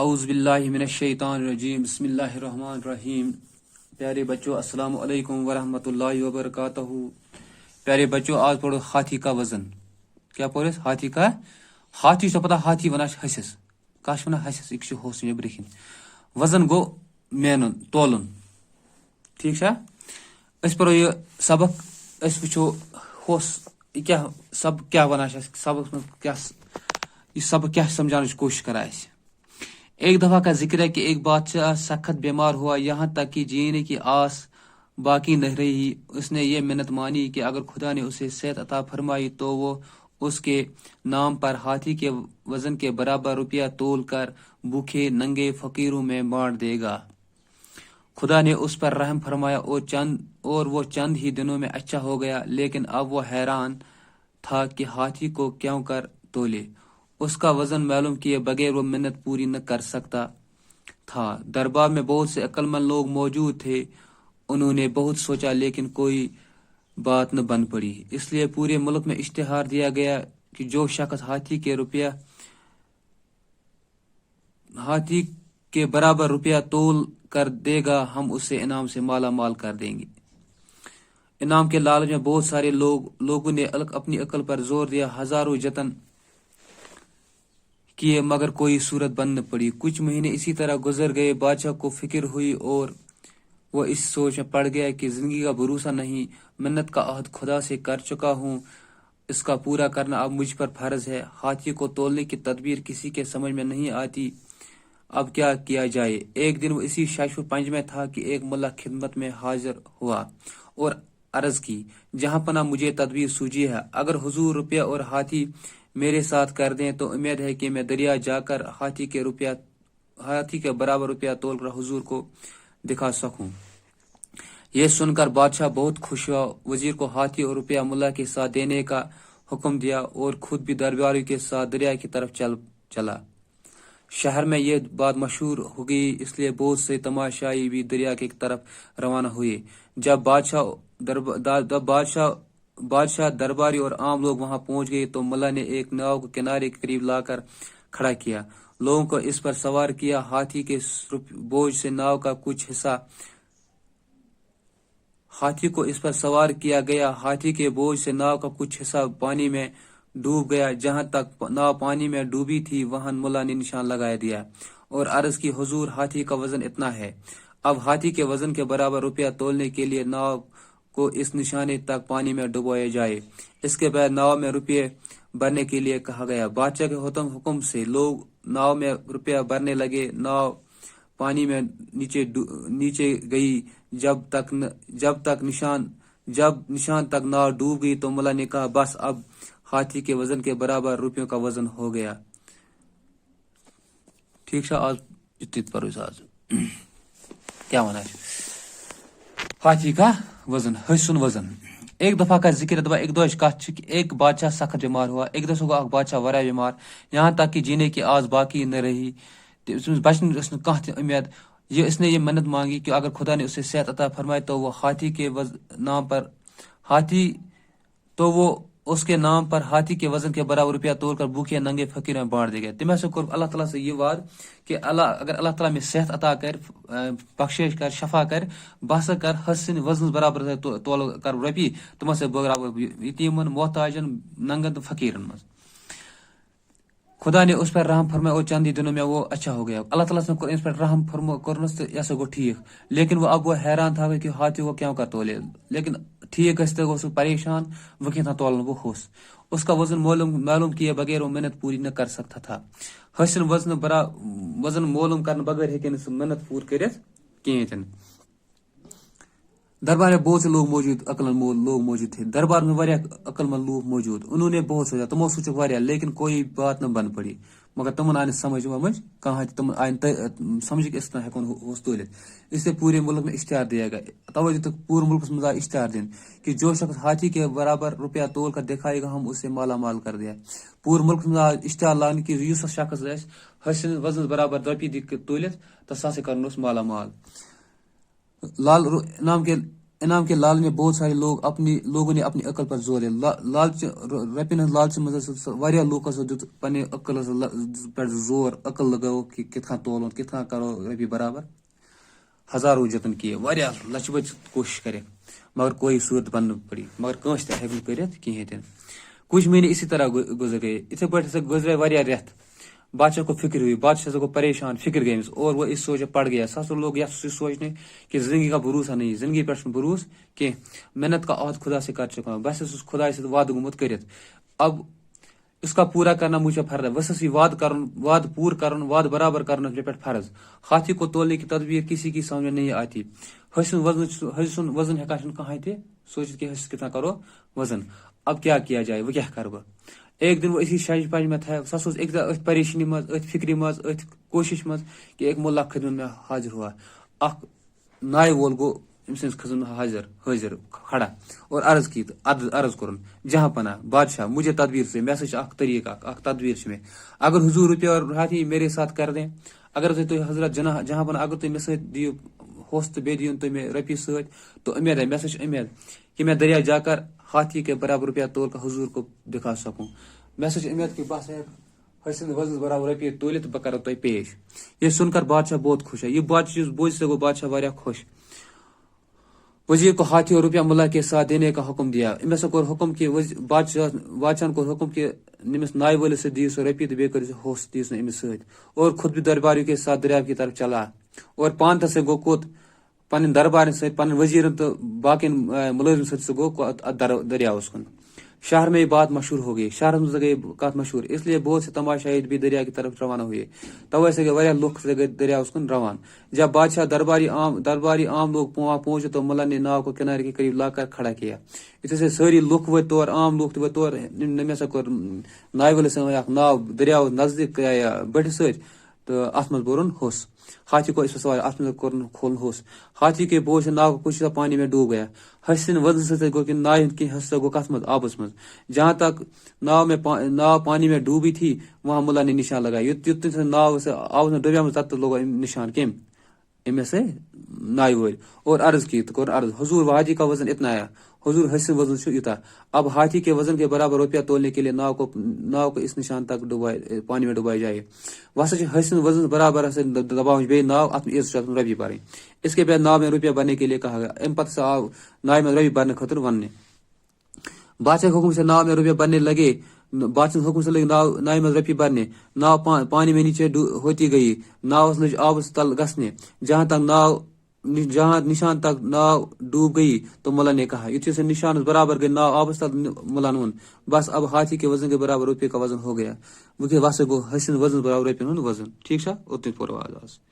اعوذ باللہ من الشیطان الرجیم بسم اللہ الرحمن الرحیم۔ پیارے بچوں السلام علیکم ورحمۃ اللہ وبرکاتہ۔ پیارے بچوں آج پڑھو ہاتھی کا وزن۔ کیا پڑھو ہاتھی کا؟ ہاتھی سے پتہ ہاتھی ونان ہسس کاش ونان ہسس ایک ہوس نیبرکن وزن گو مینن تولن۔ ٹھیک ہے اس پڑھو یہ سبق اس وچھو ہوس کیا سب کیا ونان سبق کیا یہ سبق کیا سمجھانے کی کوشش کرا اس۔ ایک دفعہ کا ذکر ہے کہ ایک بادشاہ سخت بیمار ہوا، یہاں تک کہ جینے کی آس باقی نہ رہی۔ اس نے یہ منت مانی کہ اگر خدا نے اسے صحت عطا فرمائی تو وہ اس کے نام پر ہاتھی کے وزن کے برابر روپیہ تول کر بھوکے ننگے فقیروں میں بانٹ دے گا۔ خدا نے اس پر رحم فرمایا اور وہ چند ہی دنوں میں اچھا ہو گیا، لیکن اب وہ حیران تھا کہ ہاتھی کو کیوں کر تولے۔ اس کا وزن معلوم کیے بغیر وہ منت پوری نہ کر سکتا تھا۔ دربار میں بہت سے عقل مند لوگ موجود تھے، انہوں نے بہت سوچا لیکن کوئی بات نہ بن پڑی۔ اس لیے پورے ملک میں اشتہار دیا گیا کہ جو شخص ہاتھی کے برابر روپیہ تول کر دے گا ہم اسے انعام سے مالا مال کر دیں گے۔ انعام کے لالچ میں بہت سارے لوگوں نے اپنی عقل پر زور دیا، ہزاروں جتن کیے مگر کوئی صورت بند نہ پڑی۔ کچھ مہینے اسی طرح گزر گئے۔ بادشاہ کو فکر ہوئی اور وہ اس سوچ میں پڑ گیا کہ زندگی کا بھروسہ نہیں، منت کا عہد خدا سے کر چکا ہوں، اس کا پورا کرنا اب مجھ پر فرض ہے۔ ہاتھی کو تولنے کی تدبیر کسی کے سمجھ میں نہیں آتی، اب کیا کیا جائے۔ ایک دن وہ اسی شش و پنج میں تھا کہ ایک ملا خدمت میں حاضر ہوا اور عرض کی، جہاں پناہ مجھے تدبیر سوجی ہے، اگر حضور روپیہ اور ہاتھی میرے ساتھ کر دیں تو امید ہے کہ میں دریا جا کر ہاتھی کے برابر روپیہ تول کر حضور کو دکھا سکوں۔ یہ سن کر بادشاہ بہت خوش ہوا، وزیر کو ہاتھی اور روپیہ ملا کے ساتھ دینے کا حکم دیا اور خود بھی درباریوں کے ساتھ دریا کی طرف چلا۔ شہر میں یہ بات مشہور ہو گئی، اس لیے بہت سے تماشائی بھی دریا کی طرف روانہ ہوئے۔ جب بادشاہ درباری اور عام لوگ وہاں پہنچ گئے تو ملا نے ایک ناؤ کو کنارے کے قریب لا کر کھڑا کیا، لوگوں کو اس پر سوار کیا۔ ہاتھی کے بوجھ سے ناؤ کا کچھ حصہ ہاتھی کو اس پر سوار کیا گیا، ہاتھی کے بوجھ سے ناؤ کا کچھ حصہ پانی میں ڈوب گیا۔ جہاں تک ناؤ پانی میں ڈوبی تھی وہاں ملا نے نشان لگا دیا اور عرض کی، حضور ہاتھی کا وزن اتنا ہے، اب ہاتھی کے وزن کے برابر روپیہ تولنے کے لیے ناؤ کو اس نشانے تک پانی میں ڈبویا جائے۔ اس کے بعد ناؤ میں روپیے بھرنے کے لیے کہا گیا۔ بادشاہ کے حکم سے لوگ ناؤ میں روپیہ بھرنے لگے۔ ناؤ پانی میں نیچے گئی جب نشان تک ناؤ ڈوب گئی تو ملا نے کہا، بس اب ہاتھی کے وزن کے برابر روپیوں کا وزن ہو گیا۔ ٹھیک ہے آج اتت پر کیا ونا ہاتھی کا وزن حسن وزن۔ ایک دفعہ کا ذکر دبا ایک دو کت کہ ایک بادشاہ سخت بیمار ہوا، ایک دفعہ گو بادشاہ واریاہ بیمار، یہاں تک کہ جینے کی آس باقی نہ رہی۔ بچن کانٛہہ تہِ امید، اس نے یہ منت مانگی کہ اگر خدا نے اسے صحت عطا فرمائے تو وہ اس کے نام پر ہاتھی کے وزن کے برابر روپیہ تول کر بھوکے ننگے فقیر میں بانٹ دے گا۔ تمہیں سے کور اللہ تعالیٰ سے یہ وعد کہ اگر اللہ تعالیٰ میں صحت عطا کر، بخشش کر، شفا کر، بہسا کر حسن وزن برابر تول کر رۄپیہِ تمو سے برابر یتیمن محتاجن ننگن تو فقیرن مز۔ خدا نے اس پر رحم فرمایا اور چند ہی دنوں میں وہ اچھا ہو گیا۔ اللہ تعالیٰ نے اس پر رحم کرنس تو یہ گو ٹھیک، لیکن وہ حیران تھا کہ ہاتھی وہ کیوں کر تولے، لیکن ٹھیک گھس تو سو پریشان وہ کتنا تولن وہ ہوس۔ اس کا وزن معلوم کیے بغیر وہ محنت پوری نہ کر سکتا تھا۔ حسن وزن معلوم کرنے بغیر ہیکے نہ محنت پور کرت کہیں تن۔ دربار میں بہت سے لوگ موجود، عقل مند لوگ موجود تھے۔ دربار میں واریاہ عقل مند لوگ موجود، انہوں نے بہت سوچا، تمو سوچ واریاہ لیکن کوئی بات نہ بن پڑی، مگر تمن آئی سمجھ کہاں تم آئی سمجھ کہ اس طرح ہیکون تولت۔ اس سے پورے ملک میں اشتہار دیا گیا۔ توجہ تک پورے ملک میں اشتہار دین کہ جو شخص ہاتھی کے برابر روپیہ تول کر دکھائے گا ہم اسے مالا مال کر دیا۔ پورے ملک میں اشتہار لانے کہ یس شخص حسن وزن برابر رۄپیہِ تولت تو سا کرن اس مالا مال۔ انعام کے لال میں بہت سارے لوگوں نے اپنی عقل پر زور لالچ رپین ہند لالچ مز واریاہ لوکو دیت پنہ عقل پہ زور عقل لگو کہ کت تولون کت کرو رپیے برابر ہزاروں جتن کیے واریاہ لچھ بچ کوشش کرے مگر کوئی صورت بن پڑی مگر کنس تہ ہیکن کرت کہین تہ کچھ مہینے اسی طرح گزر گئے اتھے پٲٹھۍ ہسا گزرے واریاہ رٮ۪تھ بادشاہ کو فکر ہوئی بادشاہ سے کو پریشان فکر گئی اور وہ اس سوچ پڑ گیا ساسو لوگ یہ سوچنے کہ زندگی کا بھروسہ نہیں زندگی پہ بھروس کہ محنت کا عہد خدا سے کر چکا ہوں بس اس خدا سے وعدہ گومت کرت اب اس کا پورا کرنا مجھے فرض ہے بس یہ وعد پور کرن وعد برابر کرنا میرے پہ فرض ہاتھی کو تولنے کی تدبیر کسی کی سمجھ میں نہیں آتی حسن وزن ہیکا کہاں تہ سوچت کہ حس کتنا کرو وزن اب کیا جائے وہ کیا کر بہ ایک دن وہ اسی شج پج میں تھا سا ایک دہ ات پریشانی مز ات فکری مز ات کوشش مز کہ ایک ملا خدمت میں حاضر ہوا اخ نائے وول گو ام سندس خدمت میں حاضر کھڑا اور عرض کی عرض کرن جہاں پناہ بادشاہ مجھے تدبیر سے میں سے اخ طریقہ اخ تدبیر میں اگر حضور روپیہ اور ہاتھی میرے ساتھ کر دیں اگر تھی حضرت جہاں پناہ اگر تھی مے سۭتۍ دیو حوصلہ بیٚیہِ دِیُن تُہۍ مےٚ رۄپیہِ سۭتۍ تو امید ہے مےٚ ہسا چھِ امید کہ میں دریا جا کر ہاتھی کے برابر روپیہ تول کر حضور کو دکھا سکوں میں ہسا چھِ امید کہ بہ ہسا ہیٚکہٕ حسن وزن برابر رۄپیہِ تولِتھ بہ کرو تۄہہِ پیش یہ سن کر بادشاہ بہت خوش ہے یہ بات چیز بوجھ سے گو بادشاہ واریاہ خوش وزیر کو ہاتھی اور روپیہ ملا کے ساتھ دینے کا حکم دیا امہ سا کور حکم کہ بادشاہ کو حکم کہ نمس نائے والس سے دیو سو رپیہ تو بیٚیہِ کٔرِو حوصلہ دیو سو امس سۭتۍ اور خود بھی درباریوں کے ساتھ دریا کی طرف چلا اور پانتھ سے گو کوت پن دربار ست پن وزیرن تو باقی ملازم ست سے گو دریاوس کن شہر میں یہ بات مشہور ہو گئی شہر میں گئی بات مشہور اس لیے بہت سے تماشائید بھی دریا کی طرف روانہ ہوئے توے سے گئے واریاہ لوگ سے گئے دریاوس کن روان جب بادشاہ درباری عام لوگ پہنچے تو ملا نے ناؤ کو کنارے کے قریب لا کر کھڑا کیا اتنے سے ساری لوگ وہ طور عام لوگ وہ طور نمے سا کور نائے والے سے ناؤ دریاو نزدیک بڑھ ست تو ات مز بورن ہوس ہاتھی کو اس سوال ات مز کھولن ہوس ہاتھی کے بوجھ سے ناؤ کچھ پانی میں ڈوب گیا حسن وزن سے گو کہ نائن کی حصہ گو کت مز آبس مز جہاں تک ناؤ پانی میں ڈوبی تھی وہاں ملا نے نشان لگایا یوتن سے ناؤ سے آبس میں ڈوبیا مز تب لوگو نشان کم ام سے نائے ول اور عرض کی تو عرض حضور ہاتھی کا وزن اتنا آیا حضور حسن وزن سے یوتا اب ہاتھی کے وزن کے برابر روپیہ تولنے کے لیے ناؤ کو اس نشان تک پانی میں ڈبائی جائے وسا حسن وزن برابر دباؤ بے ناؤ ات میں ربی بھریں اس کے بعد ناؤ میں روپیہ بھرنے کے لیے کہا گیا ام پتہ سے آو نائے میں ربی بھرنے خاطر وننے بادشاہ کے حکم سے ناؤ میں روپیہ بھرنے لگے بادشاہ حکم سے لگے نائے میں رپی بھرنے ناؤ پانی میں نیچے ہوتی گئی ناؤ لج آبس تل گسنے جہاں نشان تک ناؤ ڈوب گئی تو ملا نے کہا یتھے سے نشان برابر گئی ناؤ آبس تل ملا نون بس اب ہاتھی کے وزن کے برابر روپیے کا وزن ہو گیا وہ کہ واسے گو حسن وزن برابر روپیے وزن ٹھیک ہے اتنے پور آواز